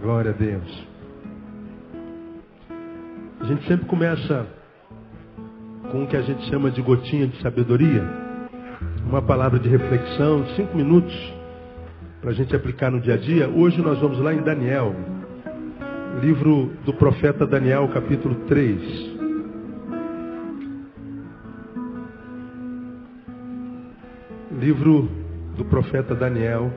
Glória a Deus. A gente sempre começa com o que a gente chama de gotinha de sabedoria. Uma palavra de reflexão, 5 minutos, para a gente aplicar no dia a dia. Hoje nós vamos lá em Daniel, livro do profeta Daniel, capítulo 3. Livro do profeta Daniel,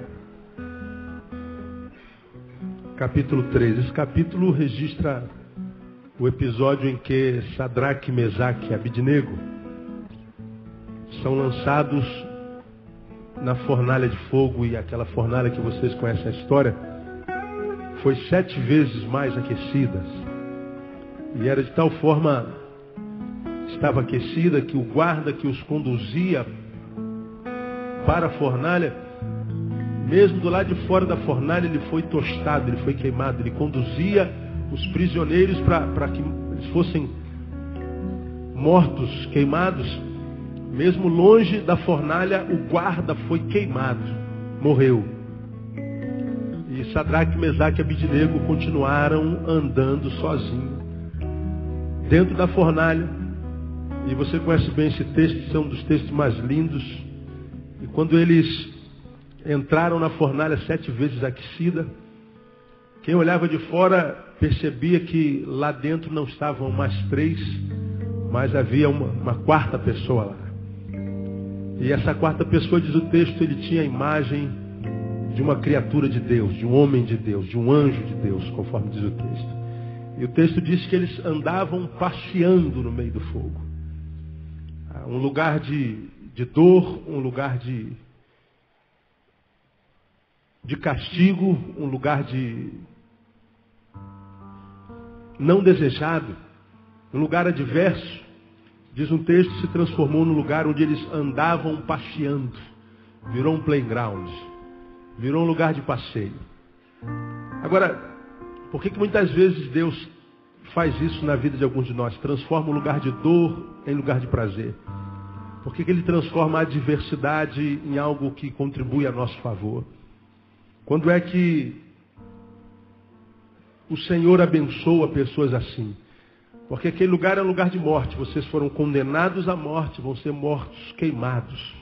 capítulo 3. Esse capítulo registra o episódio em que Sadraque, Mesaque e Abidnego são lançados na fornalha de fogo, e aquela fornalha que vocês conhecem a história foi 7 vezes mais aquecida, e era de tal forma, estava aquecida, que o guarda que os conduzia para a fornalha, mesmo do lado de fora da fornalha, ele foi tostado, ele foi queimado. Ele conduzia os prisioneiros para que eles fossem mortos, queimados. Mesmo longe da fornalha, o guarda foi queimado, morreu. E Sadraque, Mesaque e Abidnego continuaram andando sozinhos dentro da fornalha. E você conhece bem esse texto, é um dos textos mais lindos. E quando eles entraram na fornalha 7 vezes aquecida, quem olhava de fora percebia que lá dentro não estavam mais 3, mas havia uma quarta pessoa lá. E essa quarta pessoa, diz o texto, ele tinha a imagem de uma criatura de Deus, de um homem de Deus, de um anjo de Deus, conforme diz o texto. E o texto diz que eles andavam passeando no meio do fogo. Um lugar de dor, um lugar de castigo, um lugar de não desejado, um lugar adverso. Diz um texto, se transformou num lugar onde eles andavam passeando. Virou um playground, virou um lugar de passeio. Agora, por que muitas vezes Deus faz isso na vida de alguns de nós? Transforma um lugar de dor em lugar de prazer. Por que Ele transforma a adversidade em algo que contribui a nosso favor? Quando é que o Senhor abençoa pessoas assim? Porque aquele lugar é um lugar de morte. Vocês foram condenados à morte, vão ser mortos, queimados.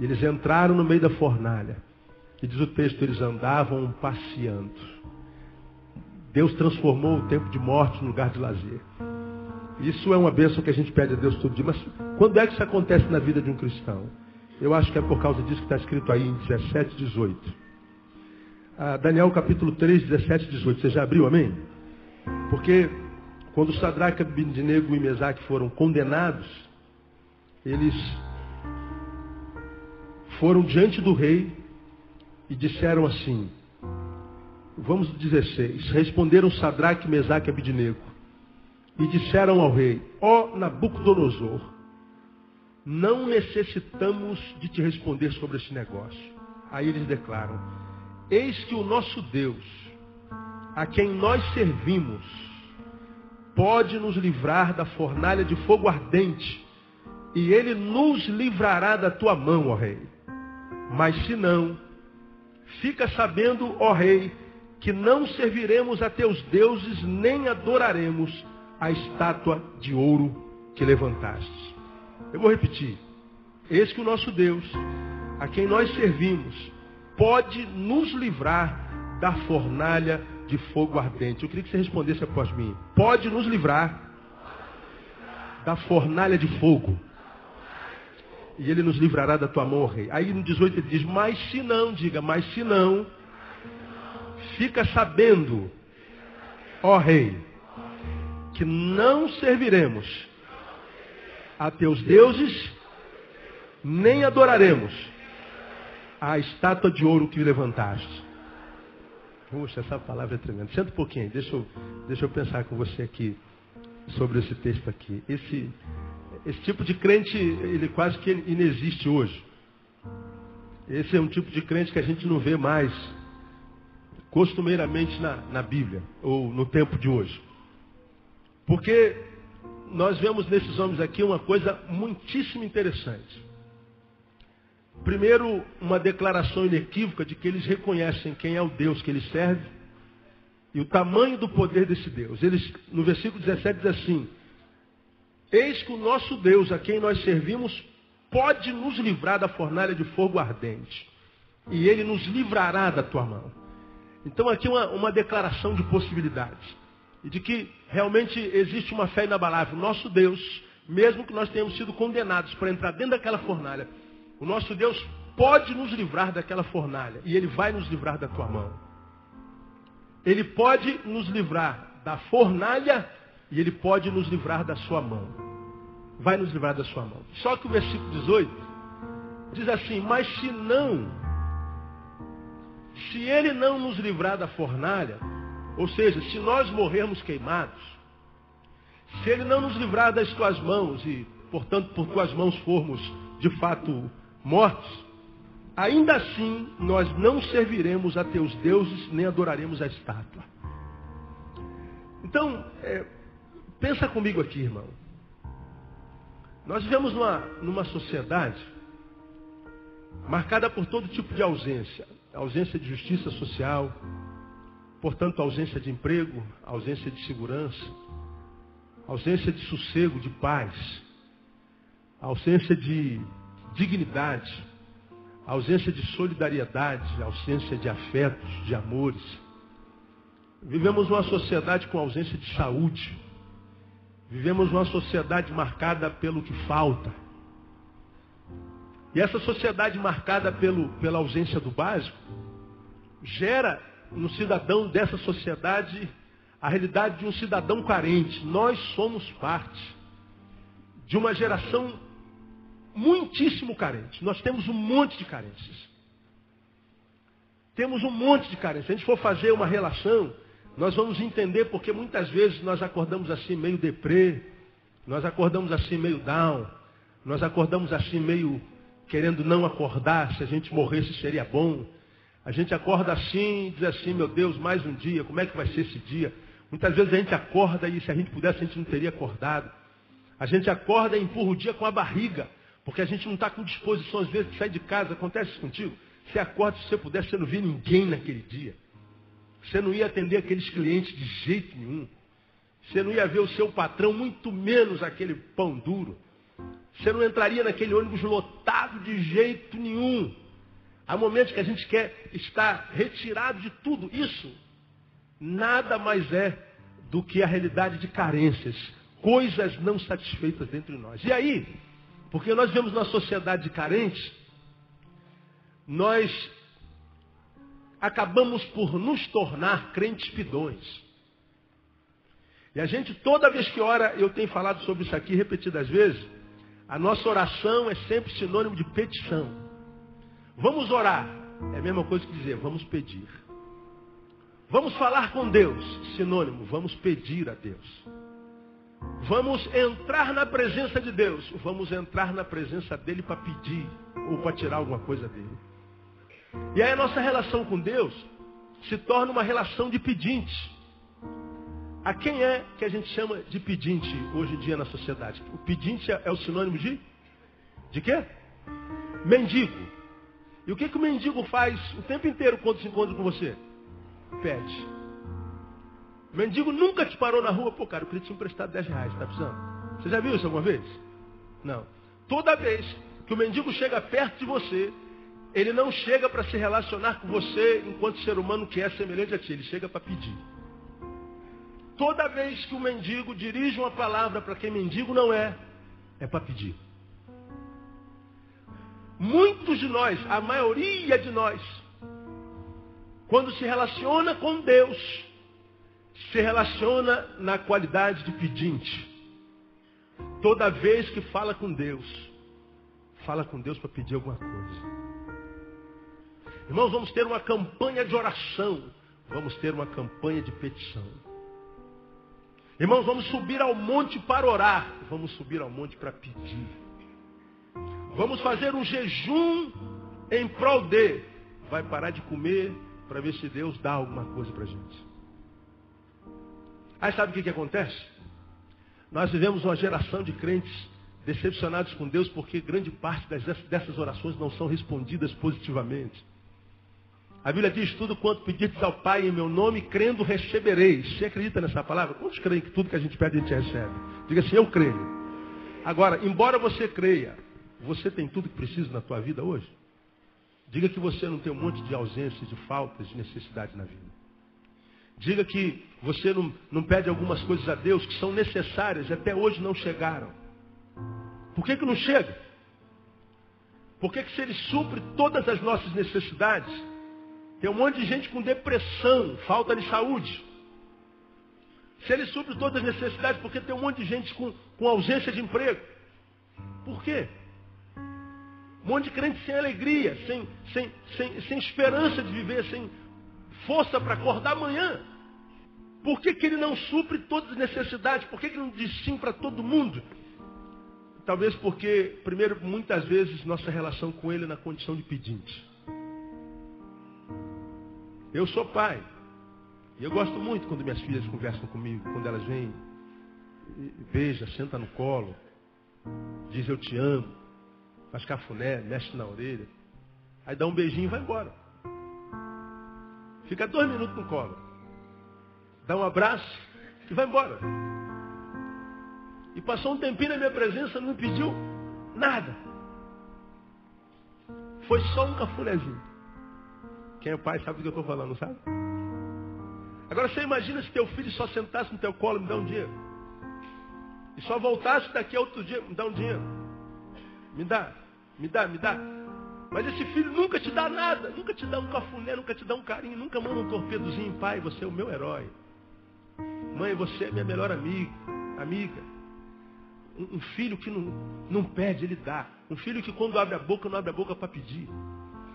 E eles entraram no meio da fornalha. E diz o texto, eles andavam passeando. Deus transformou o tempo de morte no lugar de lazer. Isso é uma bênção que a gente pede a Deus todo dia. Mas quando é que isso acontece na vida de um cristão? Eu acho que é por causa disso que está escrito aí em 17, 18. Daniel capítulo 3, 17, 18. Você já abriu, amém? Porque quando Sadraque, Abidnego e Mesaque foram condenados, eles foram diante do rei e disseram assim, vamos 16, responderam Sadraque, Mesaque e Abidnego e disseram ao rei, ó Nabucodonosor, não necessitamos de te responder sobre este negócio. Aí eles declaram, eis que o nosso Deus, a quem nós servimos, pode nos livrar da fornalha de fogo ardente, e Ele nos livrará da tua mão, ó rei. Mas se não, fica sabendo, ó rei, que não serviremos a teus deuses, nem adoraremos a estátua de ouro que levantaste. Eu vou repetir. Eis que o nosso Deus, a quem nós servimos, pode nos livrar da fornalha de fogo ardente. Eu queria que você respondesse após mim. Pode nos livrar da fornalha de fogo. E Ele nos livrará da tua mão, ó rei. Aí no 18 ele diz, mas se não, diga, mas se não, fica sabendo, ó rei, que não serviremos a teus deuses, nem adoraremos a estátua de ouro que levantaste. Puxa, essa palavra é tremenda. Senta um pouquinho, deixa eu pensar com você aqui sobre esse texto aqui. Esse tipo de crente, ele quase que inexiste hoje. Esse é um tipo de crente que a gente não vê mais costumeiramente na Bíblia, ou no tempo de hoje. Porque nós vemos nesses homens aqui uma coisa muitíssimo interessante. Primeiro, uma declaração inequívoca de que eles reconhecem quem é o Deus que eles servem. E o tamanho do poder desse Deus. Eles, no versículo 17 diz assim: eis que o nosso Deus, a quem nós servimos, pode nos livrar da fornalha de fogo ardente. E ele nos livrará da tua mão. Então aqui uma declaração de possibilidades. E de que realmente existe uma fé inabalável. O nosso Deus, mesmo que nós tenhamos sido condenados para entrar dentro daquela fornalha, o nosso Deus pode nos livrar daquela fornalha. E ele vai nos livrar da tua mão. Ele pode nos livrar da fornalha e ele pode nos livrar da sua mão. Vai nos livrar da sua mão. Só que o versículo 18 diz assim: mas se ele não nos livrar da fornalha, ou seja, se nós morrermos queimados, se ele não nos livrar das tuas mãos e, portanto, por tuas mãos formos de fato mortos, ainda assim nós não serviremos a teus deuses, nem adoraremos a estátua. Então, pensa comigo aqui, irmão. Nós vivemos numa sociedade marcada por todo tipo de ausência. Ausência de justiça social, portanto, ausência de emprego, ausência de segurança, ausência de sossego, de paz, ausência de dignidade, ausência de solidariedade, ausência de afetos, de amores. Vivemos uma sociedade com ausência de saúde. Vivemos uma sociedade marcada pelo que falta. E essa sociedade marcada pela ausência do básico gera no cidadão dessa sociedade a realidade de um cidadão carente. Nós somos parte de uma geração muitíssimo carente. Nós temos um monte de carências. Temos um monte de carências. Se a gente for fazer uma relação, nós vamos entender porque muitas vezes nós acordamos assim meio deprê, nós acordamos assim meio down, nós acordamos assim meio querendo não acordar, se a gente morresse seria bom. A gente acorda assim e diz assim: meu Deus, mais um dia, como é que vai ser esse dia? Muitas vezes a gente acorda e se a gente pudesse a gente não teria acordado. A gente acorda e empurra o dia com a barriga, porque a gente não está com disposição às vezes de sair de casa. Acontece isso contigo? Você acorda, se você pudesse, você não via ninguém naquele dia. Você não ia atender aqueles clientes de jeito nenhum. Você não ia ver o seu patrão, muito menos aquele pão duro. Você não entraria naquele ônibus lotado de jeito nenhum. Há momentos que a gente quer estar retirado de tudo. Isso nada mais é do que a realidade de carências. Coisas não satisfeitas dentro de nós. E aí, porque nós vivemos numa sociedade de carentes, nós acabamos por nos tornar crentes pidões. E a gente, toda vez que ora, eu tenho falado sobre isso aqui repetidas vezes, a nossa oração é sempre sinônimo de petição. Vamos orar, é a mesma coisa que dizer, vamos pedir. Vamos falar com Deus, sinônimo, vamos pedir a Deus. Vamos entrar na presença de Deus, vamos entrar na presença dele para pedir, ou para tirar alguma coisa dele. E aí a nossa relação com Deus se torna uma relação de pedinte. A quem é que a gente chama de pedinte hoje em dia na sociedade? O pedinte é o sinônimo de quê? Mendigo. E o que o mendigo faz o tempo inteiro quando se encontra com você? Pede. O mendigo nunca te parou na rua. Pô, cara, eu queria te emprestar 10 reais, tá precisando? Você já viu isso alguma vez? Não. Toda vez que o mendigo chega perto de você, ele não chega para se relacionar com você enquanto ser humano que é semelhante a ti. Ele chega para pedir. Toda vez que o mendigo dirige uma palavra para quem mendigo não é para pedir. Muitos de nós, a maioria de nós, quando se relaciona com Deus, se relaciona na qualidade de pedinte. Toda vez que fala com Deus para pedir alguma coisa. Irmãos, vamos ter uma campanha de oração, vamos ter uma campanha de petição. Irmãos, vamos subir ao monte para orar, vamos subir ao monte para pedir. Vamos fazer um jejum em prol de, vai parar de comer para ver se Deus dá alguma coisa para a gente. Aí sabe o que acontece? Nós vivemos uma geração de crentes decepcionados com Deus porque grande parte dessas orações não são respondidas positivamente. A Bíblia diz, tudo quanto pedistes ao Pai em meu nome, crendo recebereis. Você acredita nessa palavra? Quantos creem que tudo que a gente pede a gente recebe? Diga assim, eu creio. Agora, embora você creia, você tem tudo que precisa na tua vida hoje? Diga que você não tem um monte de ausências, de faltas, de necessidades na vida. Diga que você não pede algumas coisas a Deus que são necessárias e até hoje não chegaram. Por que não chega? Porque se Ele supre todas as nossas necessidades, tem um monte de gente com depressão, falta de saúde. Se Ele supre todas as necessidades, porque tem um monte de gente com ausência de emprego. Por quê? Um monte de crente sem alegria, sem esperança de viver, sem força para acordar amanhã. Por que Ele não supre todas as necessidades? Por que Ele não diz sim para todo mundo? Talvez porque, primeiro, muitas vezes nossa relação com Ele é na condição de pedinte. Eu sou pai. E eu gosto muito quando minhas filhas conversam comigo, quando elas vêm, beija, senta no colo, diz eu te amo, faz cafuné, mexe na orelha. Aí dá um beijinho e vai embora. Fica 2 minutos no colo. Dá um abraço e vai embora. E passou um tempinho na minha presença, não me pediu nada. Foi só um cafunézinho. Quem é pai sabe do que eu estou falando, sabe? Agora você imagina se teu filho só sentasse no teu colo e me dá um dinheiro. E só voltasse daqui a outro dia, me dá um dinheiro. Me dá. Mas esse filho nunca te dá nada, nunca te dá um cafuné, nunca te dá um carinho, nunca manda um torpedozinho. Pai, você é o meu herói. Mãe, você é minha melhor amiga. Um filho que não pede, ele dá. Um filho que quando abre a boca, não abre a boca para pedir.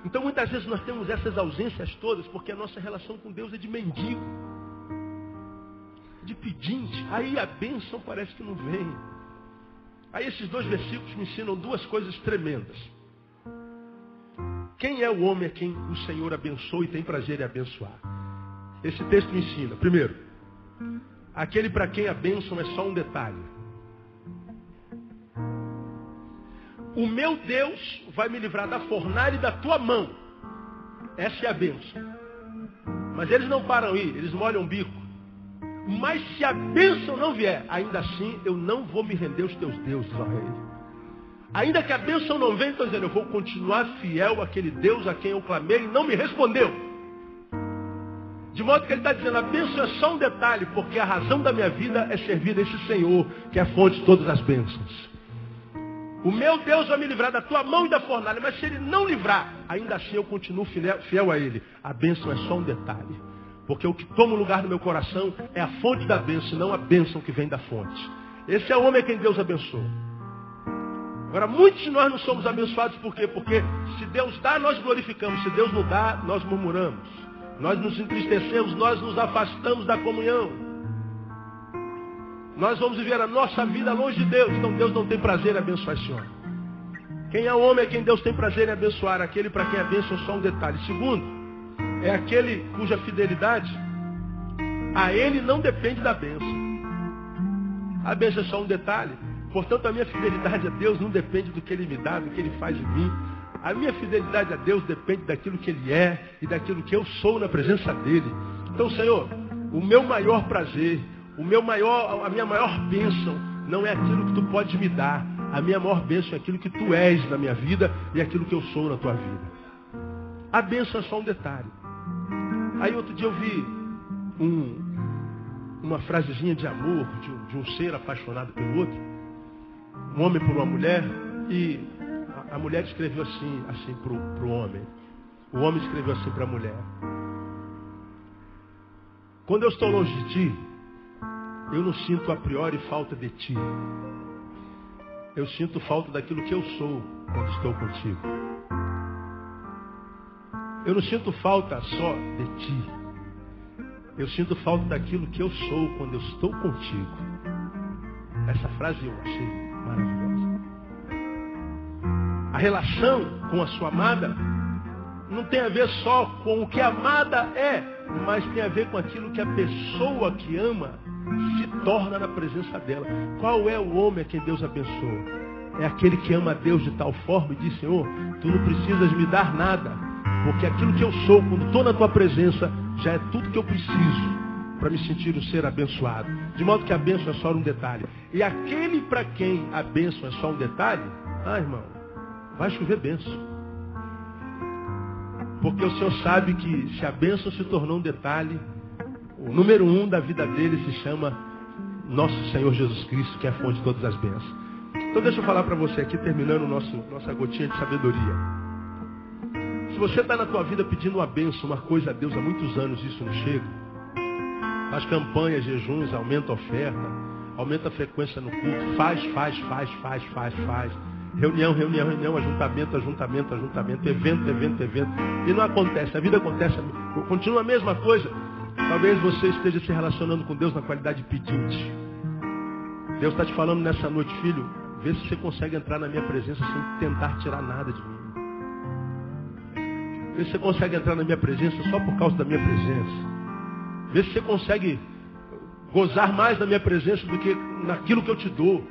Então muitas vezes nós temos essas ausências todas porque a nossa relação com Deus é de mendigo, de pedinte. Aí a bênção parece que não vem. Aí esses 2 versículos me ensinam 2 coisas tremendas. Quem é o homem a quem o Senhor abençoa e tem prazer em abençoar? Esse texto me ensina, primeiro, aquele para quem a bênção é só um detalhe. O meu Deus vai me livrar da fornalha e da tua mão. Essa é a bênção. Mas eles não param aí, eles molham o bico. Mas se a bênção não vier, ainda assim eu não vou me render aos teus deuses, ó rei. Ainda que a bênção não venha, estou dizendo, eu vou continuar fiel àquele Deus a quem eu clamei e não me respondeu. De modo que ele está dizendo, a bênção é só um detalhe, porque a razão da minha vida é servir a esse Senhor, que é a fonte de todas as bênçãos. O meu Deus vai me livrar da tua mão e da fornalha, mas se Ele não livrar, ainda assim eu continuo fiel a Ele. A bênção é só um detalhe, porque o que toma o lugar no meu coração é a fonte da bênção, não a bênção que vem da fonte. Esse é o homem a quem Deus abençoa. Agora, muitos de nós não somos abençoados por quê? Porque se Deus dá, nós glorificamos. Se Deus não dá, nós murmuramos. Nós nos entristecemos, nós nos afastamos da comunhão. Nós vamos viver a nossa vida longe de Deus. Então Deus não tem prazer em abençoar esse homem. Quem é o homem é quem Deus tem prazer em abençoar. Aquele para quem a bênção é só um detalhe. Segundo, é aquele cuja fidelidade a Ele não depende da bênção. A bênção é só um detalhe. Portanto, a minha fidelidade a Deus não depende do que Ele me dá, do que Ele faz em mim. A minha fidelidade a Deus depende daquilo que Ele é e daquilo que eu sou na presença dEle. Então, Senhor, o meu maior prazer, a minha maior bênção não é aquilo que Tu podes me dar. A minha maior bênção é aquilo que Tu és na minha vida e aquilo que eu sou na Tua vida. A bênção é só um detalhe. Aí outro dia eu vi uma frasezinha de amor de um ser apaixonado pelo outro. Um homem por uma mulher, e a mulher escreveu assim para o homem. O homem escreveu assim para a mulher. Quando eu estou longe de ti, eu não sinto a priori falta de ti. Eu sinto falta daquilo que eu sou quando estou contigo. Eu não sinto falta só de ti. Eu sinto falta daquilo que eu sou quando eu estou contigo. Essa frase eu achei maravilhosa. A relação com a sua amada não tem a ver só com o que a amada é, mas tem a ver com aquilo que a pessoa que ama se torna na presença dela. Qual é o homem a quem Deus abençoa? É aquele que ama a Deus de tal forma e diz, Senhor, Tu não precisas me dar nada. Porque aquilo que eu sou, quando estou na tua presença, já é tudo que eu preciso para me sentir um ser abençoado. De modo que a bênção é só um detalhe. E aquele para quem a bênção é só um detalhe, irmão, vai chover bênção. Porque o Senhor sabe que se a bênção se tornou um detalhe, o número 1 da vida dele se chama nosso Senhor Jesus Cristo, que é a fonte de todas as bênçãos. Então deixa eu falar para você aqui, terminando nossa gotinha de sabedoria. Se você está na tua vida pedindo uma bênção, uma coisa a Deus há muitos anos, isso não chega. Faz campanhas, jejuns, aumenta a oferta, aumenta a frequência no culto, faz. Reunião, ajuntamento, evento. E não acontece, a vida acontece, continua a mesma coisa. Talvez você esteja se relacionando com Deus na qualidade de pedinte. Deus está te falando nessa noite, filho, vê se você consegue entrar na minha presença sem tentar tirar nada de mim. Vê se você consegue entrar na minha presença só por causa da minha presença. Vê se você consegue gozar mais da minha presença do que naquilo que eu te dou.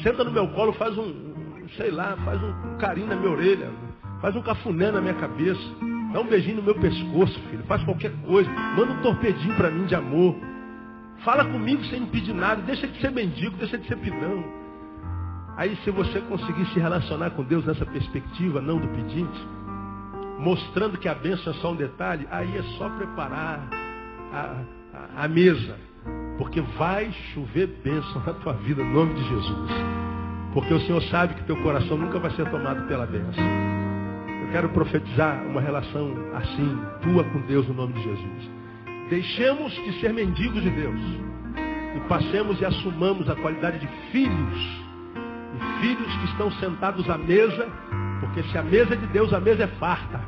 Senta no meu colo, faz um carinho na minha orelha, faz um cafuné na minha cabeça, dá um beijinho no meu pescoço, filho, faz qualquer coisa, manda um torpedinho para mim de amor. Fala comigo sem me pedir nada, deixa de ser mendigo, deixa de ser pidão. Aí se você conseguir se relacionar com Deus nessa perspectiva, não do pedinte, mostrando que a bênção é só um detalhe, aí é só preparar a mesa, porque vai chover bênção na tua vida, no nome de Jesus. Porque o Senhor sabe que teu coração nunca vai ser tomado pela bênção. Eu quero profetizar uma relação assim, tua com Deus, no nome de Jesus. Deixemos de ser mendigos de Deus e passemos e assumamos a qualidade de filhos. E filhos que estão sentados à mesa, porque se a mesa é de Deus, a mesa é farta.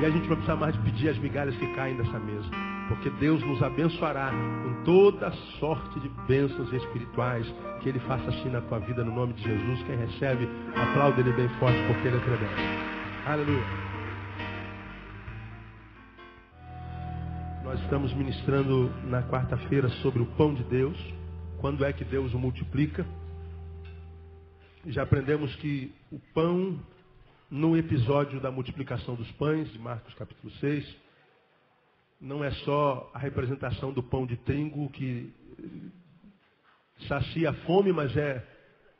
E a gente não precisa mais de pedir as migalhas que caem dessa mesa. Porque Deus nos abençoará com toda sorte de bênçãos espirituais. Que Ele faça assim na tua vida, no nome de Jesus. Quem recebe, aplaude Ele bem forte, porque Ele é tremendo. Aleluia. Nós estamos ministrando na quarta-feira sobre o pão de Deus. Quando é que Deus o multiplica? Já aprendemos que o pão, no episódio da multiplicação dos pães, de Marcos capítulo 6, não é só a representação do pão de trigo que sacia a fome, mas é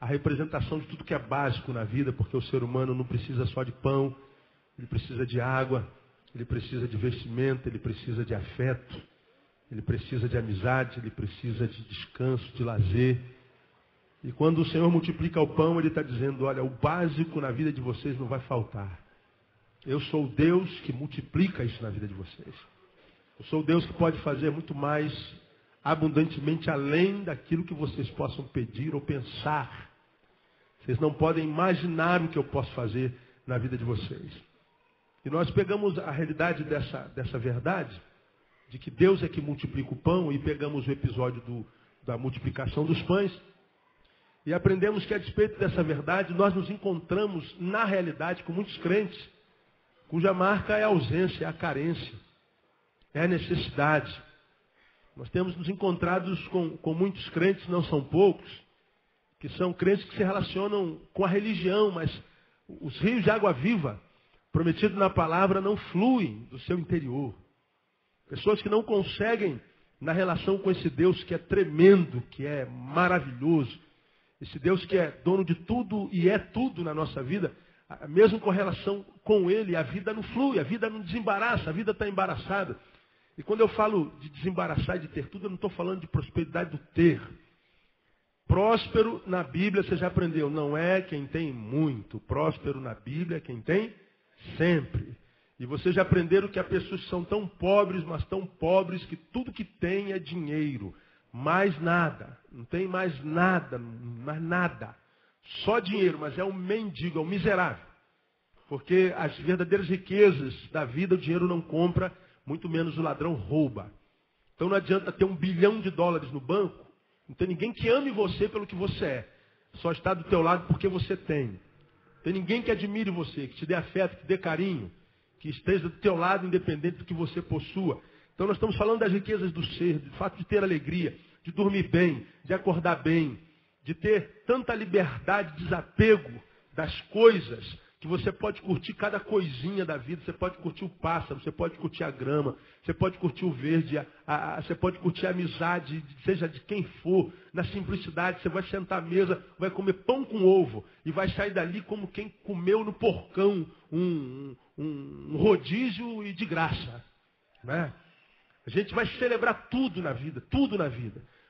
a representação de tudo que é básico na vida, porque o ser humano não precisa só de pão, ele precisa de água, ele precisa de vestimenta, ele precisa de afeto, ele precisa de amizade, ele precisa de descanso, de lazer. E quando o Senhor multiplica o pão, Ele está dizendo, olha, o básico na vida de vocês não vai faltar. Eu sou o Deus que multiplica isso na vida de vocês. Eu sou o Deus que pode fazer muito mais abundantemente além daquilo que vocês possam pedir ou pensar. Vocês não podem imaginar o que eu posso fazer na vida de vocês. E nós pegamos a realidade dessa verdade, de que Deus é que multiplica o pão, e pegamos o episódio da multiplicação dos pães, e aprendemos que a despeito dessa verdade, nós nos encontramos na realidade com muitos crentes, cuja marca é a ausência, é a carência, é a necessidade. Nós temos nos encontrados com muitos crentes, não são poucos, que são crentes que se relacionam com a religião, mas os rios de água viva, prometidos na palavra, não fluem do seu interior. Pessoas que não conseguem, na relação com esse Deus que é tremendo, que é maravilhoso, esse Deus que é dono de tudo e é tudo na nossa vida, mesmo com relação com Ele, a vida não flui, a vida não desembaraça, a vida está embaraçada. E quando eu falo de desembaraçar e de ter tudo, eu não estou falando de prosperidade do ter. Próspero na Bíblia, você já aprendeu, não é quem tem muito. Próspero na Bíblia é quem tem sempre. E vocês já aprenderam que há pessoas que são tão pobres, mas tão pobres que tudo que tem é dinheiro. Mais nada. Não tem mais nada, mais nada. Só dinheiro, mas é um mendigo, é um miserável. Porque as verdadeiras riquezas da vida o dinheiro não compra, muito menos o ladrão rouba. Então não adianta ter $1 bilhão no banco, não tem ninguém que ame você pelo que você é. Só está do teu lado porque você tem. Não tem ninguém que admire você, que te dê afeto, que te dê carinho, que esteja do teu lado independente do que você possua. Então nós estamos falando das riquezas do ser, do fato de ter alegria, de dormir bem, de acordar bem, de ter tanta liberdade, desapego das coisas, que você pode curtir cada coisinha da vida, você pode curtir o pássaro, você pode curtir a grama, você pode curtir o verde, você pode curtir a amizade, seja de quem for, na simplicidade, você vai sentar à mesa, vai comer pão com ovo, e vai sair dali como quem comeu no porcão um rodízio e de graça. Né? A gente vai celebrar tudo na vida,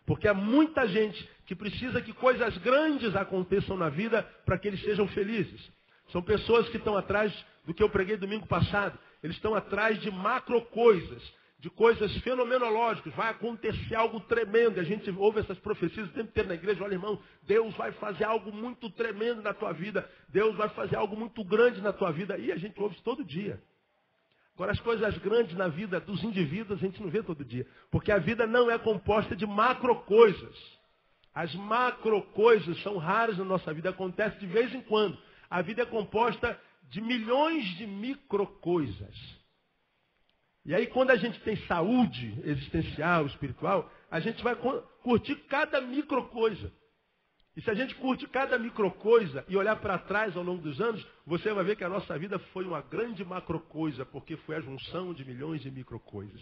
porque há muita gente que precisa que coisas grandes aconteçam na vida para que eles sejam felizes. São pessoas que estão atrás do que eu preguei domingo passado. Eles estão atrás de macro coisas, de coisas fenomenológicas. Vai acontecer algo tremendo. A gente ouve essas profecias o tempo inteiro na igreja. Olha, irmão, Deus vai fazer algo muito tremendo na tua vida. Deus vai fazer algo muito grande na tua vida. E a gente ouve isso todo dia. Agora, as coisas grandes na vida dos indivíduos a gente não vê todo dia. Porque a vida não é composta de macro coisas. As macro coisas são raras na nossa vida. Acontece de vez em quando. A vida é composta de milhões de micro coisas. E aí, quando a gente tem saúde existencial, espiritual, a gente vai curtir cada micro coisa. E se a gente curte cada micro coisa e olhar para trás ao longo dos anos, você vai ver que a nossa vida foi uma grande macro coisa, porque foi a junção de milhões de micro coisas.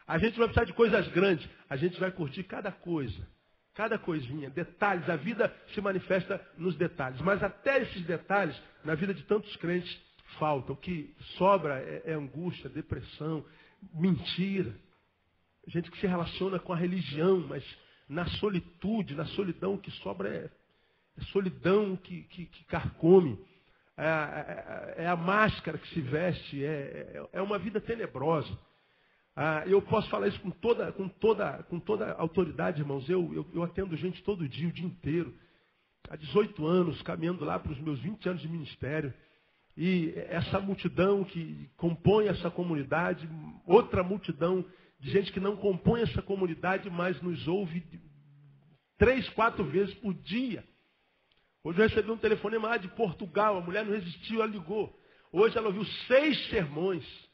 A gente vai precisar de coisas grandes, a gente vai curtir cada coisa. Cada coisinha, detalhes, a vida se manifesta nos detalhes. Mas até esses detalhes, na vida de tantos crentes, faltam. O que sobra é angústia, depressão, mentira. Gente que se relaciona com a religião, mas na solitude, na solidão, o que sobra é solidão que carcome. É a máscara que se veste, é uma vida tenebrosa. Eu posso falar isso com toda autoridade, irmãos. Eu atendo gente todo dia, o dia inteiro. Há 18 anos, caminhando lá para os meus 20 anos de ministério. E essa multidão que compõe essa comunidade, outra multidão de gente que não compõe essa comunidade, mas nos ouve 3, 4 vezes por dia. Hoje eu recebi um telefonema lá de Portugal, a mulher não resistiu, ela ligou. Hoje ela ouviu 6 sermões.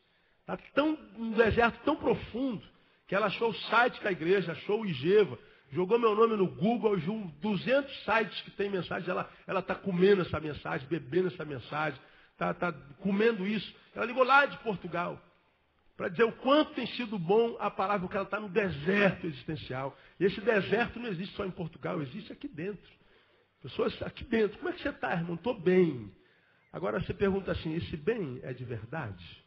Está um deserto tão profundo que ela achou o site da igreja, achou o Igeva, jogou meu nome no Google, viu 200 sites que tem mensagem, ela está comendo essa mensagem, bebendo essa mensagem, está comendo isso. Ela ligou lá de Portugal para dizer o quanto tem sido bom a palavra, porque ela está no deserto existencial. E esse deserto não existe só em Portugal, existe aqui dentro. Pessoas aqui dentro, como é que você está, irmão? Estou bem. Agora você pergunta assim, esse bem é de verdade?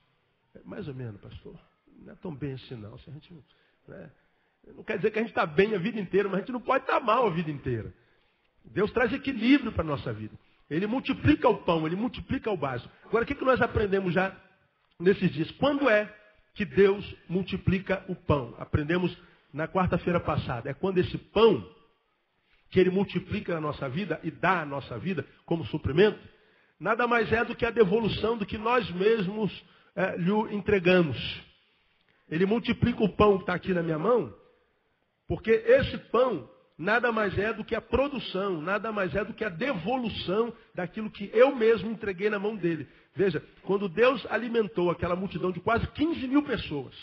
Mais ou menos, pastor. Não é tão bem assim, não. Se a gente, né? Não quer dizer que a gente está bem a vida inteira, mas a gente não pode estar mal a vida inteira. Deus traz equilíbrio para a nossa vida. Ele multiplica o pão, ele multiplica o básico. Agora, o que nós aprendemos já nesses dias? Quando é que Deus multiplica o pão? Aprendemos na quarta-feira passada. É quando esse pão, que ele multiplica na nossa vida e dá à nossa vida como suprimento, nada mais é do que a devolução do que nós mesmos lhe entregamos. Ele multiplica o pão que está aqui na minha mão, porque esse pão nada mais é do que a produção, nada mais é do que a devolução daquilo que eu mesmo entreguei na mão dele. Veja, quando Deus alimentou aquela multidão de quase 15 mil pessoas,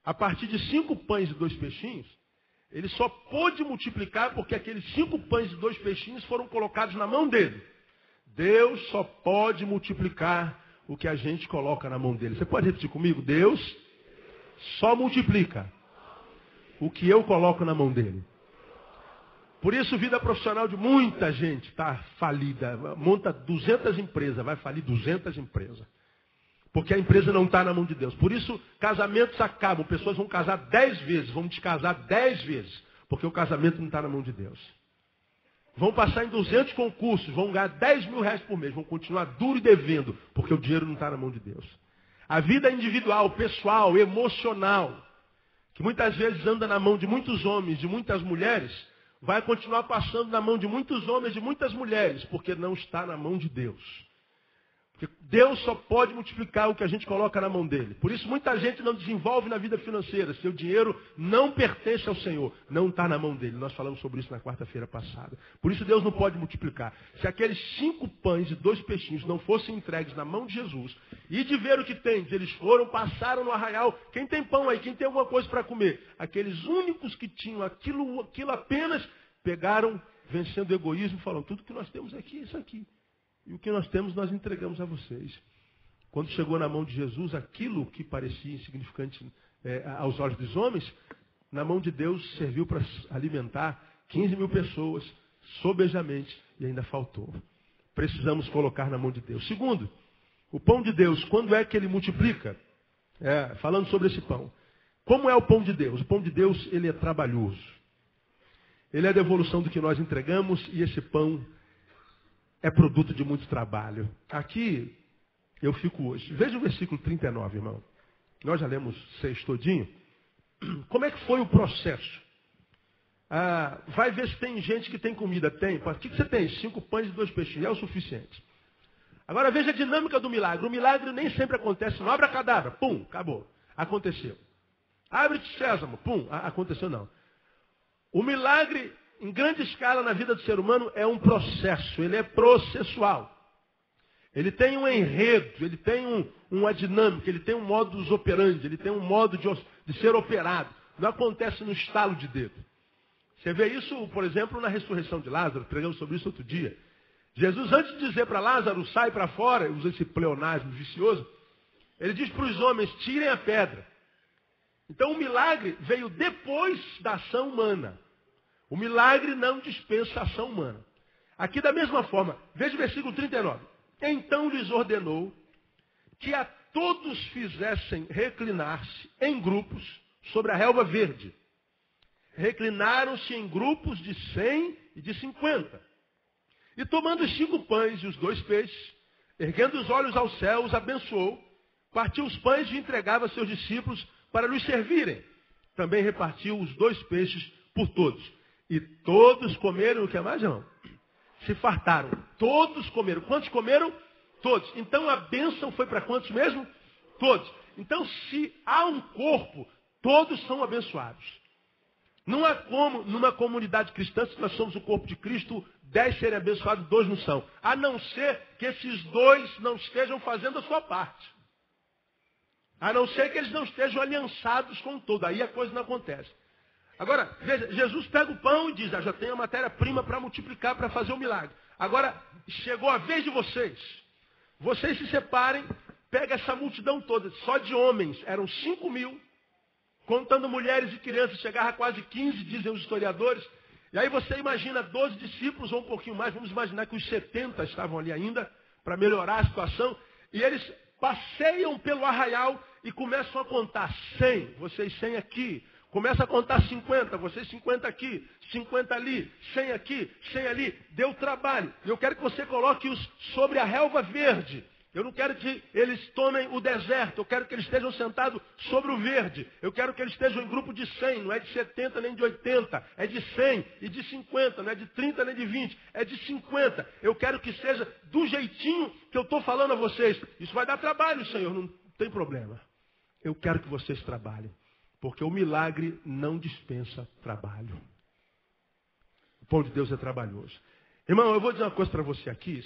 a partir de 5 pães e 2 peixinhos, ele só pôde multiplicar porque aqueles 5 pães e 2 peixinhos foram colocados na mão dele. Deus só pode multiplicar o que a gente coloca na mão dele. Você pode repetir comigo? Deus só multiplica o que eu coloco na mão dele. Por isso, vida profissional de muita gente está falida. Monta 200 empresas, vai falir 200 empresas. Porque a empresa não está na mão de Deus. Por isso, casamentos acabam. Pessoas vão casar 10 vezes, vão descasar 10 vezes. Porque o casamento não está na mão de Deus. Vão passar em 200 concursos, vão ganhar 10 mil reais por mês, vão continuar duro e devendo, porque o dinheiro não está na mão de Deus. A vida individual, pessoal, emocional, que muitas vezes anda na mão de muitos homens, de muitas mulheres, vai continuar passando na mão de muitos homens, de muitas mulheres, porque não está na mão de Deus. Porque Deus só pode multiplicar o que a gente coloca na mão dele. Por isso muita gente não desenvolve na vida financeira. Seu dinheiro não pertence ao Senhor. Não está na mão dele. Nós falamos sobre isso na quarta-feira passada. Por isso Deus não pode multiplicar. Se aqueles 5 pães e 2 peixinhos não fossem entregues na mão de Jesus, e de ver o que tem, eles foram, passaram no arraial. Quem tem pão aí? Quem tem alguma coisa para comer? Aqueles únicos que tinham aquilo apenas, pegaram, vencendo o egoísmo, e falaram, tudo que nós temos aqui é isso aqui. E o que nós temos, nós entregamos a vocês. Quando chegou na mão de Jesus, aquilo que parecia insignificante aos olhos dos homens, na mão de Deus serviu para alimentar 15 mil pessoas, sobejamente, e ainda faltou. Precisamos colocar na mão de Deus. Segundo, o pão de Deus, quando é que ele multiplica? Falando sobre esse pão. Como é o pão de Deus? O pão de Deus, ele é trabalhoso. Ele é a devolução do que nós entregamos e esse pão é produto de muito trabalho. Aqui eu fico hoje. Veja o versículo 39, irmão. Nós já lemos 6 todinho. Como é que foi o processo? Vai ver se tem gente que tem comida. Tem. O que você tem? 5 pães e 2 peixes. É o suficiente. Agora veja a dinâmica do milagre. O milagre nem sempre acontece no abracadabra. Pum, acabou. Aconteceu. Abre-te sésamo. Pum, aconteceu não. O milagre, em grande escala na vida do ser humano, é um processo. Ele é processual. Ele tem um enredo, ele tem uma dinâmica, ele tem um modus operandi, ele tem um modo de ser operado. Não acontece no estalo de dedo. Você vê isso, por exemplo, na ressurreição de Lázaro. Pregamos sobre isso outro dia. Jesus, antes de dizer para Lázaro, sai para fora, usa esse pleonasmo vicioso, ele diz para os homens, tirem a pedra. Então o milagre veio depois da ação humana. O milagre não dispensa a ação humana. Aqui da mesma forma, veja o versículo 39. Então lhes ordenou que a todos fizessem reclinar-se em grupos sobre a relva verde. Reclinaram-se em grupos de 100 e de 50. E tomando os 5 pães e os 2 peixes, erguendo os olhos ao céu, os abençoou, partiu os pães e entregava a seus discípulos para lhes servirem. Também repartiu os 2 peixes por todos. E todos comeram, o que é mais, irmão? Se fartaram. Todos comeram. Quantos comeram? Todos. Então a bênção foi para quantos mesmo? Todos. Então se há um corpo, todos são abençoados. Não há como, numa comunidade cristã, se nós somos o corpo de Cristo, 10 serem abençoados, 2 não são. A não ser que esses 2 não estejam fazendo a sua parte. A não ser que eles não estejam aliançados com o todo. Aí a coisa não acontece. Agora, veja, Jesus pega o pão e diz, já tenho a matéria-prima para multiplicar, para fazer o milagre. Agora, chegou a vez de vocês. Vocês se separem, pega essa multidão toda, só de homens, eram 5 mil, contando mulheres e crianças, chegava a quase 15, dizem os historiadores. E aí você imagina 12 discípulos, ou um pouquinho mais, vamos imaginar que os 70 estavam ali ainda, para melhorar a situação. E eles passeiam pelo arraial e começam a contar 100, vocês 100 aqui. Começa a contar 50, vocês 50 aqui, 50 ali, 100 aqui, 100 ali. Deu trabalho. Eu quero que você coloque-os sobre a relva verde. Eu não quero que eles tomem o deserto. Eu quero que eles estejam sentados sobre o verde. Eu quero que eles estejam em grupo de 100. Não é de 70 nem de 80. É de 100 e de 50. Não é de 30 nem de 20. É de 50. Eu quero que seja do jeitinho que eu estou falando a vocês. Isso vai dar trabalho, Senhor. Não tem problema. Eu quero que vocês trabalhem. Porque o milagre não dispensa trabalho. O pão de Deus é trabalhoso. Irmão, eu vou dizer uma coisa para você aqui.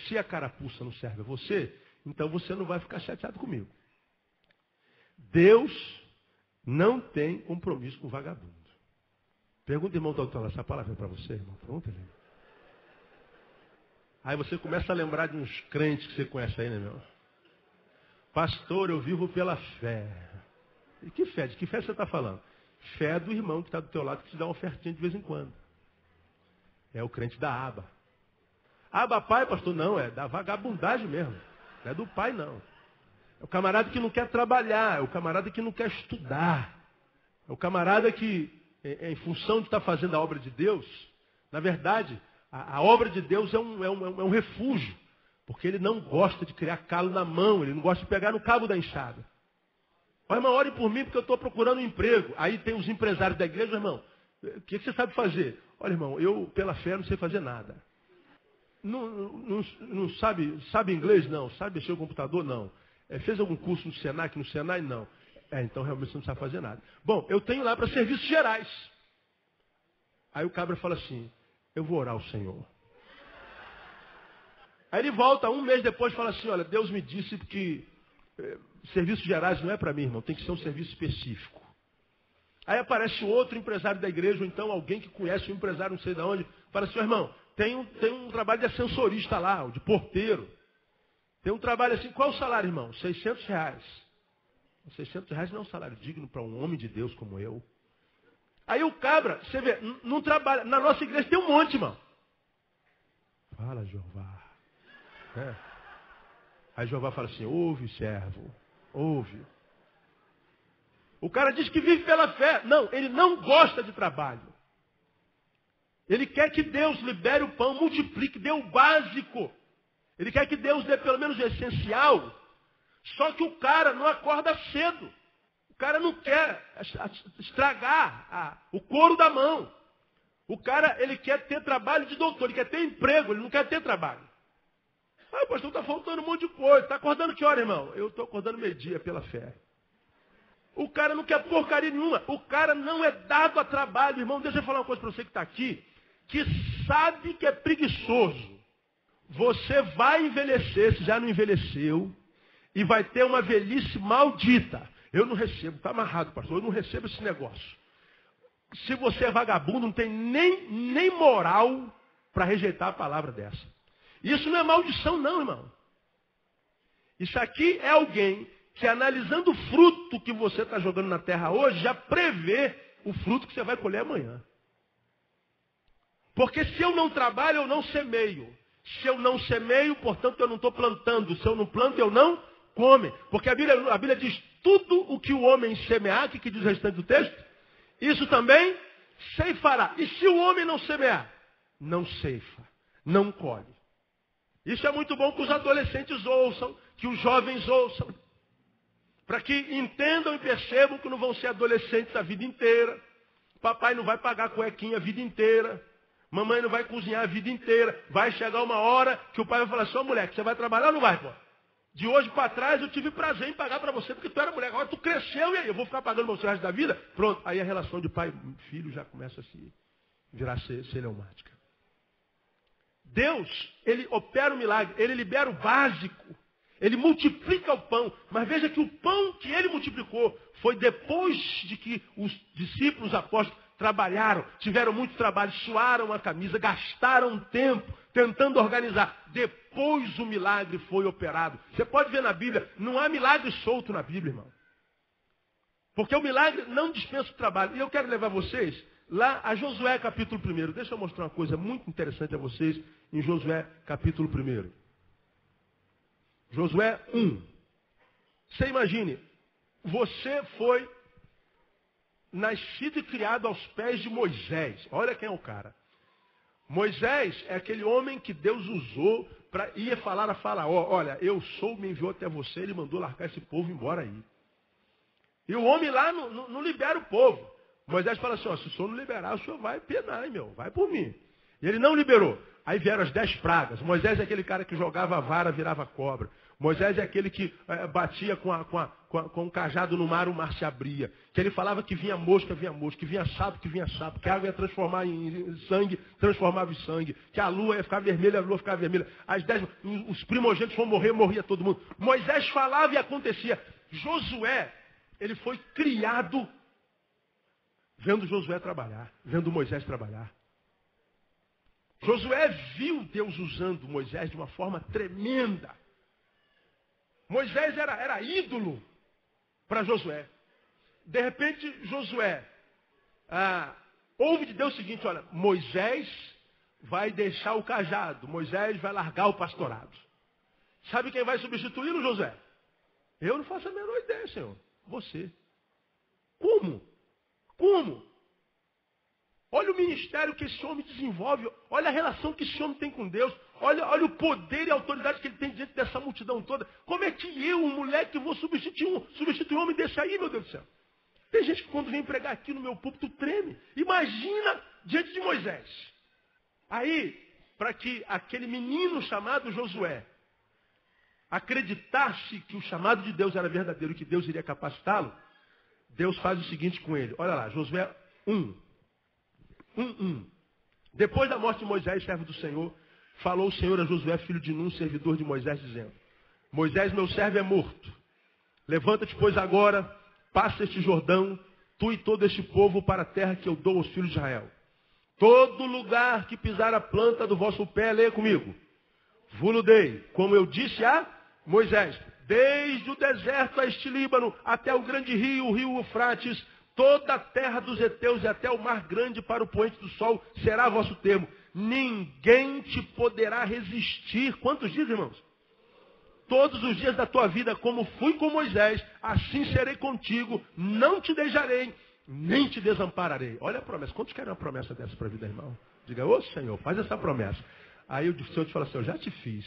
Se a carapuça não serve a você, então você não vai ficar chateado comigo. Deus não tem compromisso com vagabundo. Pergunta, irmão, doutor, essa palavra é para você, irmão? Pergunta ele. Aí você começa a lembrar de uns crentes que você conhece aí, né, meu? Pastor, eu vivo pela fé. E que fé? De que fé você está falando? Fé do irmão que está do teu lado, que te dá uma ofertinha de vez em quando. É o crente da aba. Aba pai, pastor? Não, é da vagabundagem mesmo. Não é do pai, não. É o camarada que não quer trabalhar. É o camarada que não quer estudar. É o camarada que, em função de estar fazendo a obra de Deus, na verdade, a obra de Deus é um refúgio. Porque ele não gosta de criar calo na mão. Ele não gosta de pegar no cabo da enxada. Ó, irmão, ore por mim porque eu estou procurando um emprego. Aí tem os empresários da igreja, irmão. O que você sabe fazer? Olha, irmão, eu pela fé não sei fazer nada. Não sabe inglês? Não. Sabe mexer no computador? Não. Fez algum curso no Senac? No Senai? Não. Então realmente você não sabe fazer nada. Bom, eu tenho lá para serviços gerais. Aí o cabra fala assim, eu vou orar ao Senhor. Aí ele volta, um mês depois, fala assim, olha, Deus me disse que serviços gerais não é para mim, irmão, tem que ser um serviço específico. Aí aparece outro empresário da igreja, ou então alguém que conhece um empresário não sei de onde, fala assim, irmão, tem um trabalho de ascensorista lá, de porteiro. Tem um trabalho assim, qual é o salário, irmão? R$600. R$600 não é um salário digno para um homem de Deus como eu. Aí o cabra, você vê, não trabalha. Na nossa igreja tem um monte, irmão. Fala, Jeová. Aí Jeová fala assim, ouve, servo, ouve. O cara diz que vive pela fé. Não, ele não gosta de trabalho. Ele quer que Deus libere o pão, multiplique, dê o básico. Ele quer que Deus dê pelo menos o essencial. Só que o cara não acorda cedo. O cara não quer estragar o couro da mão. O cara, ele quer ter trabalho de doutor, ele quer ter emprego, ele não quer ter trabalho. Ah, pastor, está faltando um monte de coisa. Está acordando que hora, irmão? Eu estou acordando meio-dia pela fé. O cara não quer porcaria nenhuma. O cara não é dado a trabalho, irmão. Deixa eu falar uma coisa para você que está aqui, que sabe que é preguiçoso. Você vai envelhecer, se já não envelheceu, e vai ter uma velhice maldita. Eu não recebo, está amarrado, pastor, eu não recebo esse negócio. Se você é vagabundo, não tem nem moral para rejeitar a palavra dessa. Isso não é maldição não, irmão. Isso aqui é alguém que, analisando o fruto que você está jogando na terra hoje, já prevê o fruto que você vai colher amanhã. Porque se eu não trabalho, eu não semeio. Se eu não semeio, portanto, eu não estou plantando. Se eu não planto, eu não come. Porque a Bíblia diz, tudo o que o homem semear, que diz o restante do texto, isso também ceifará. E se o homem não semear? Não ceifa, não colhe. Isso é muito bom que os adolescentes ouçam, que os jovens ouçam. Para que entendam e percebam que não vão ser adolescentes a vida inteira. Papai não vai pagar cuequinha a vida inteira. Mamãe não vai cozinhar a vida inteira. Vai chegar uma hora que o pai vai falar assim, ô moleque, você vai trabalhar ou não vai, pô? De hoje para trás eu tive prazer em pagar para você porque tu era moleque. Agora tu cresceu e aí eu vou ficar pagando você o resto da vida? Pronto. Aí a relação de pai e filho já começa a se virar celeumática. Deus, ele opera o milagre, ele libera o básico. Ele multiplica o pão. Mas veja que o pão que ele multiplicou foi depois de que os discípulos, os apóstolos, trabalharam, tiveram muito trabalho, suaram a camisa, gastaram tempo tentando organizar. Depois o milagre foi operado. Você pode ver na Bíblia, não há milagre solto na Bíblia, irmão. Porque o milagre não dispensa o trabalho. E eu quero levar vocês lá a Josué capítulo 1. Deixa eu mostrar uma coisa muito interessante a vocês em Josué capítulo 1. Josué 1. Você imagine, você foi nascido e criado aos pés de Moisés. Olha quem é o cara. Moisés é aquele homem que Deus usou para ir falar a Faraó. Olha, eu sou, me enviou até você, ele mandou largar esse povo embora aí. E o homem lá não libera o povo. Moisés fala assim, ó, se o senhor não liberar, o senhor vai penar, meu, vai por mim. E ele não liberou. Aí vieram as 10 pragas. Moisés é aquele cara que jogava a vara, virava cobra. Moisés é aquele que batia com um cajado no mar, o mar se abria. Que ele falava que vinha mosca, que vinha sapo, que a água ia transformar em sangue, transformava em sangue. Que a lua ia ficar vermelha, a lua ficava vermelha. As 10, os primogênitos vão morrer, morria todo mundo. Moisés falava e acontecia. Josué, ele foi criado vendo Josué trabalhar, vendo Moisés trabalhar. Josué viu Deus usando Moisés de uma forma tremenda. Moisés era ídolo para Josué. De repente, Josué ouve de Deus o seguinte, olha, Moisés vai deixar o cajado, Moisés vai largar o pastorado. Sabe quem vai substituí-lo, Josué? Eu não faço a menor ideia, Senhor. Você. Como? Como? Olha o ministério que esse homem desenvolve. Olha a relação que esse homem tem com Deus. Olha o poder e a autoridade que ele tem diante dessa multidão toda. Como é que eu, um moleque, vou substituir um homem desse aí, meu Deus do céu? Tem gente que quando vem pregar aqui no meu púlpito treme. Imagina diante de Moisés. Aí, para que aquele menino chamado Josué acreditasse que o chamado de Deus era verdadeiro e que Deus iria capacitá-lo, Deus faz o seguinte com ele. Olha lá, Josué 1. Depois da morte de Moisés, servo do Senhor, falou o Senhor a Josué, filho de Nun, servidor de Moisés, dizendo, Moisés, meu servo, é morto. Levanta-te, pois, agora, passa este Jordão, tu e todo este povo, para a terra que eu dou aos filhos de Israel. Todo lugar que pisar a planta do vosso pé, leia comigo. Vos dei, como eu disse a Moisés, desde o deserto a este Líbano, até o grande rio, o rio Eufrates, toda a terra dos heteus e até o mar grande para o poente do sol, será vosso termo. Ninguém te poderá resistir. Quantos dias, irmãos? Todos os dias da tua vida, como fui com Moisés, assim serei contigo, não te deixarei, nem te desampararei. Olha a promessa. Quantos querem uma promessa dessa para a vida, irmão? Diga, ô Senhor, faz essa promessa. Aí o Senhor te fala assim, eu já te fiz.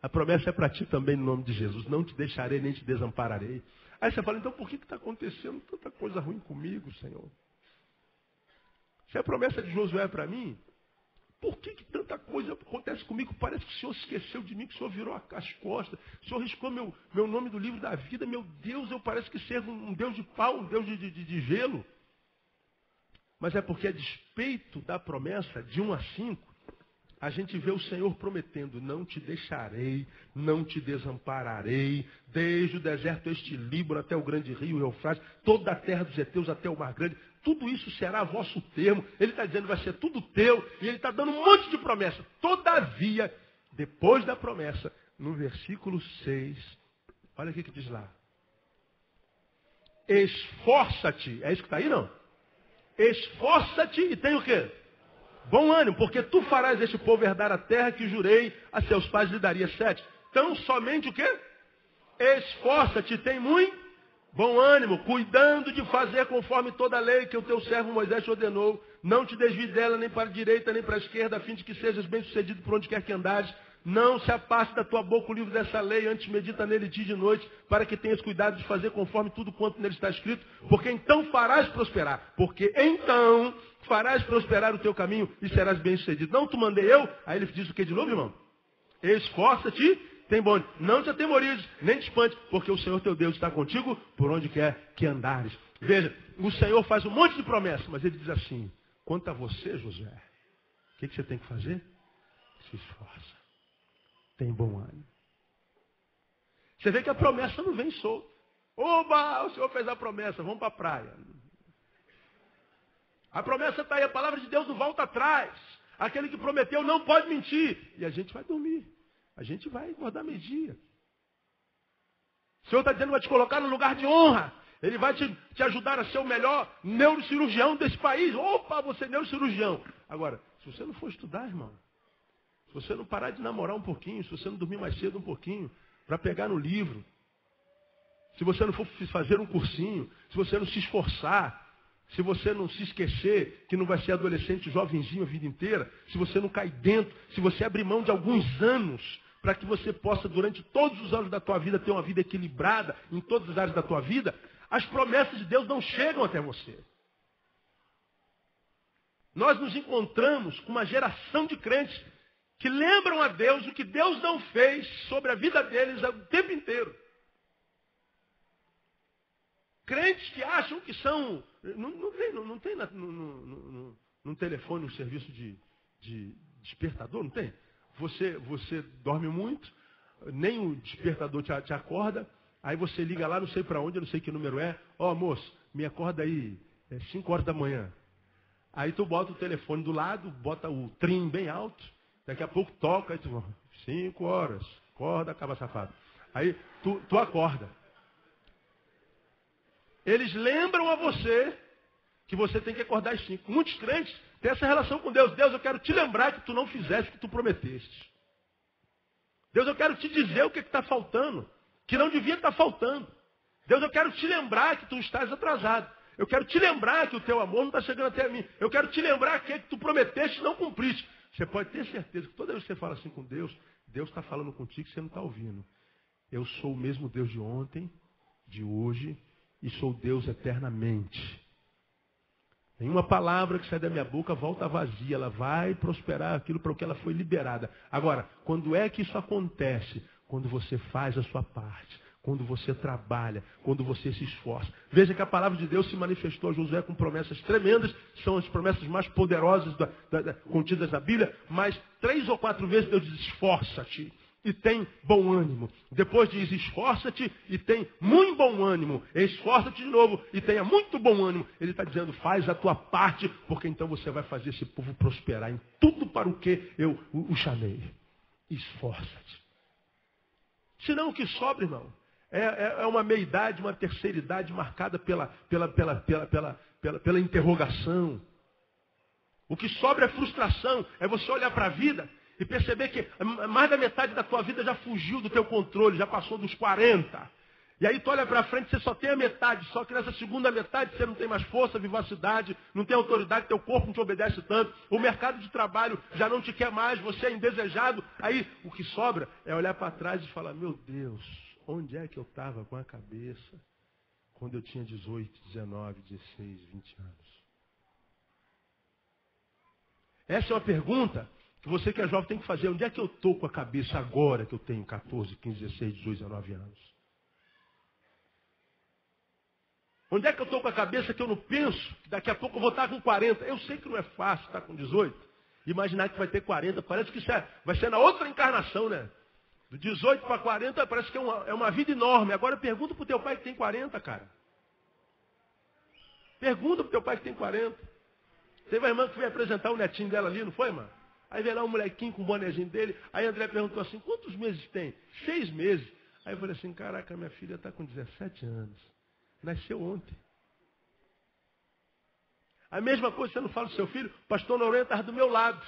A promessa é para ti também no nome de Jesus. Não te deixarei, nem te desampararei. Aí você fala, então por que está acontecendo tanta coisa ruim comigo, Senhor? Se a promessa de Josué é para mim, por que tanta coisa acontece comigo? Parece que o Senhor esqueceu de mim, que o Senhor virou as costas. O Senhor riscou meu nome do livro da vida. Meu Deus, eu pareço que servo um Deus de pau, um Deus de gelo. Mas é porque a despeito da promessa de 1 a 5, a gente vê o Senhor prometendo, não te deixarei, não te desampararei, desde o deserto este Líbano até o grande rio Eufrates, toda a terra dos heteus até o mar grande, tudo isso será vosso termo. Ele está dizendo, vai ser tudo teu, e ele está dando um monte de promessa. Todavia, depois da promessa, no versículo 6, olha o que diz lá. Esforça-te, é isso que está aí, não? Esforça-te e tem o quê? Bom ânimo, porque tu farás este povo herdar a terra que jurei a seus pais lhe daria 7. Então somente o quê? Esforça-te, tem muito bom ânimo, cuidando de fazer conforme toda a lei que o teu servo Moisés te ordenou. Não te desvie dela nem para a direita nem para a esquerda, a fim de que sejas bem sucedido por onde quer que andares. Não se apasse da tua boca o livro dessa lei, antes medita nele dia e de noite, para que tenhas cuidado de fazer conforme tudo quanto nele está escrito, porque então farás prosperar. Porque então farás prosperar o teu caminho e serás bem sucedido. Não te mandei eu? Aí ele diz o que de novo, irmão? Esforça-te, tem bom. Não te atemorizes, nem te espante, porque o Senhor teu Deus está contigo por onde quer que andares. Veja, o Senhor faz um monte de promessas, mas ele diz assim, quanto a você, Josué, o que você tem que fazer? Se esforça. Tem bom ânimo. Você vê que a promessa não vem solta. Oba, o Senhor fez a promessa, vamos para a praia. A promessa está aí, a palavra de Deus não volta atrás. Aquele que prometeu não pode mentir. E a gente vai dormir. A gente vai acordar meio-dia. O Senhor está dizendo que vai te colocar no lugar de honra. Ele vai te ajudar a ser o melhor neurocirurgião desse país. Opa, você é neurocirurgião. Agora, se você não for estudar, irmão, se você não parar de namorar um pouquinho, se você não dormir mais cedo um pouquinho, para pegar no livro, se você não for fazer um cursinho, se você não se esforçar, se você não se esquecer que não vai ser adolescente jovenzinho a vida inteira, se você não cair dentro, se você abrir mão de alguns anos para que você possa, durante todos os anos da tua vida, ter uma vida equilibrada em todas as áreas da tua vida, as promessas de Deus não chegam até você. Nós nos encontramos com uma geração de crentes que lembram a Deus o que Deus não fez sobre a vida deles o tempo inteiro. Crentes que acham que são... Não tem no telefone um serviço de despertador, não tem? Você dorme muito, nem o despertador te acorda, aí você liga lá, não sei para onde, não sei que número é. Ó, moço, me acorda aí, 5 horas da manhã. Aí tu bota o telefone do lado, bota o trim bem alto, daqui a pouco toca, aí tu 5 horas, acorda, acaba safado. Aí tu acorda. Eles lembram a você que você tem que acordar às 5. Muitos crentes têm essa relação com Deus. Deus, eu quero te lembrar que tu não fizeste o que tu prometeste. Deus, eu quero te dizer o que está faltando, que não devia estar faltando. Deus, eu quero te lembrar que tu estás atrasado. Eu quero te lembrar que o teu amor não está chegando até mim. Eu quero te lembrar que tu prometeste e não cumpriste. Você pode ter certeza que toda vez que você fala assim com Deus, Deus está falando contigo e você não está ouvindo. Eu sou o mesmo Deus de ontem, de hoje, e sou Deus eternamente. Nenhuma palavra que sai da minha boca volta vazia. Ela vai prosperar aquilo para o que ela foi liberada. Agora, quando é que isso acontece? Quando você faz a sua parte. Quando você trabalha. Quando você se esforça. Veja que a palavra de Deus se manifestou a Josué com promessas tremendas. São as promessas mais poderosas contidas na Bíblia. Mas 3 ou 4 vezes Deus diz, esforça-te. e tem bom ânimo. Depois diz, esforça-te e tem muito bom ânimo. Esforça-te de novo e tenha muito bom ânimo. Ele está dizendo, faz a tua parte, porque então você vai fazer esse povo prosperar em tudo para o que eu o chamei. Esforça-te. Senão o que sobra, irmão, é uma meia-idade, uma terceira idade marcada pela interrogação. O que sobra é frustração, é você olhar para a vida e perceber que mais da metade da tua vida já fugiu do teu controle, já passou dos 40. E aí tu olha para frente e você só tem a metade, só que nessa segunda metade você não tem mais força, vivacidade, não tem autoridade, teu corpo não te obedece tanto, o mercado de trabalho já não te quer mais, você é indesejado. Aí o que sobra é olhar para trás e falar, meu Deus, onde é que eu estava com a cabeça quando eu tinha 18, 19, 16, 20 anos? Essa é uma pergunta que você que é jovem tem que fazer. Onde é que eu estou com a cabeça agora que eu tenho 14, 15, 16, 18, 19 anos? Onde é que eu estou com a cabeça que eu não penso que daqui a pouco eu vou estar com 40? Eu sei que não é fácil estar com 18. Imaginar que vai ter 40. Parece que isso vai ser na outra encarnação, né? Do 18 para 40 parece que é uma vida enorme. Agora pergunta para o teu pai que tem 40, cara. Pergunta para o teu pai que tem 40. Teve uma irmã que veio apresentar o netinho dela ali, não foi, irmã? Aí veio lá um molequinho com o bonezinho dele. Aí André perguntou assim, quantos meses tem? 6 meses. Aí eu falei assim, caraca, minha filha está com 17 anos. Nasceu ontem. A mesma coisa, você não fala do seu filho? O pastor Noronha estava do meu lado.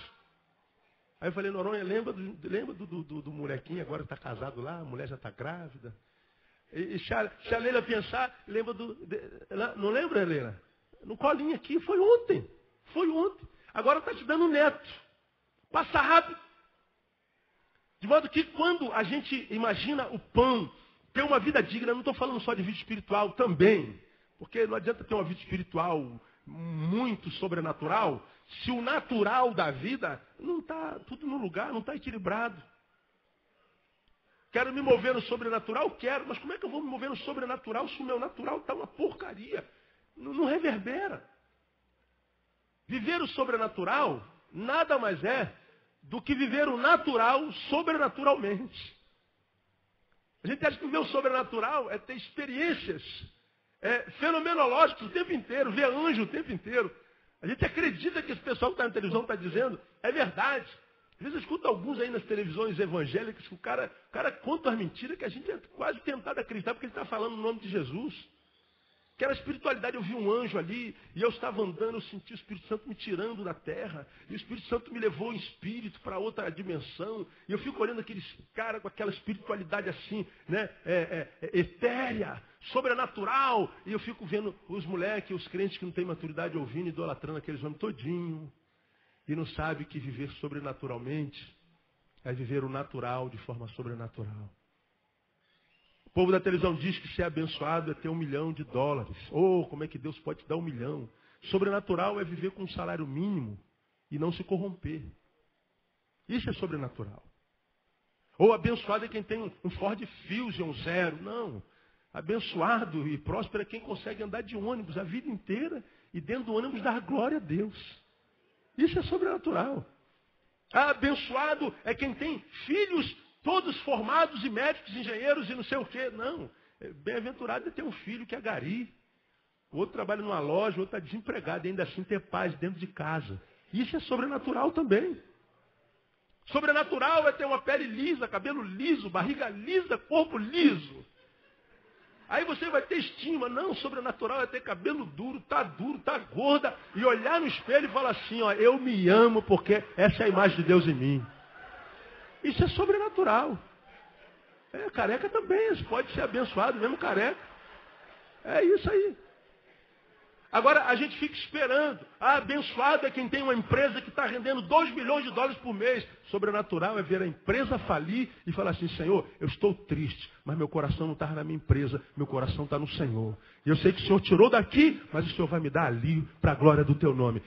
Aí eu falei, Noronha, lembra do molequinho, agora está casado lá, a mulher já está grávida. E se a Leila pensar, lembra não lembra, Leila? No colinho aqui, foi ontem. Foi ontem. Agora está te dando neto. Passa rápido. De modo que quando a gente imagina o pão, ter uma vida digna, não estou falando só de vida espiritual também. Porque não adianta ter uma vida espiritual muito sobrenatural, se o natural da vida não está tudo no lugar, não está equilibrado. Quero me mover no sobrenatural? Quero, mas como é que eu vou me mover no sobrenatural se o meu natural está uma porcaria? Não reverbera. Viver o sobrenatural nada mais é do que viver o natural sobrenaturalmente. A gente acha que viver o sobrenatural é ter experiências fenomenológicas o tempo inteiro, ver anjo o tempo inteiro. A gente acredita que esse pessoal que está na televisão está dizendo é verdade. Às vezes eu escuto alguns aí nas televisões evangélicas que o cara conta as mentiras que a gente é quase tentado acreditar porque ele está falando no nome de Jesus. Que era a espiritualidade, eu vi um anjo ali, e eu estava andando, eu senti o Espírito Santo me tirando da terra, e o Espírito Santo me levou em espírito para outra dimensão, e eu fico olhando aqueles caras com aquela espiritualidade assim, né, etérea, sobrenatural, e eu fico vendo os moleques, os crentes que não têm maturidade ouvindo, idolatrando aqueles homens todinho, e não sabe que viver sobrenaturalmente é viver o natural de forma sobrenatural. O povo da televisão diz que ser abençoado é ter $1 milhão. Oh, como é que Deus pode te dar $1 milhão? Sobrenatural é viver com um salário mínimo e não se corromper. Isso é sobrenatural. Ou abençoado é quem tem um Ford Fusion 0. Não. Abençoado e próspero é quem consegue andar de ônibus a vida inteira e dentro do ônibus dar glória a Deus. Isso é sobrenatural. Abençoado é quem tem filhos todos formados e médicos, engenheiros e não sei o quê. Não. Bem-aventurado é ter um filho que é gari. O outro trabalha numa loja, o outro está desempregado e ainda assim ter paz dentro de casa. Isso é sobrenatural também. Sobrenatural é ter uma pele lisa, cabelo liso, barriga lisa, corpo liso. Aí você vai ter estima. Não, sobrenatural é ter cabelo duro, tá gorda, e olhar no espelho e falar assim, ó, eu me amo porque essa é a imagem de Deus em mim. Isso é sobrenatural. Careca também, você pode ser abençoado mesmo careca. É isso aí. Agora a gente fica esperando. Abençoado é quem tem uma empresa que está rendendo $2 milhões por mês. Sobrenatural é ver a empresa falir e falar assim, Senhor, eu estou triste, mas meu coração não está na minha empresa, meu coração está no Senhor. E eu sei que o Senhor tirou daqui, mas o Senhor vai me dar alívio para a glória do teu nome.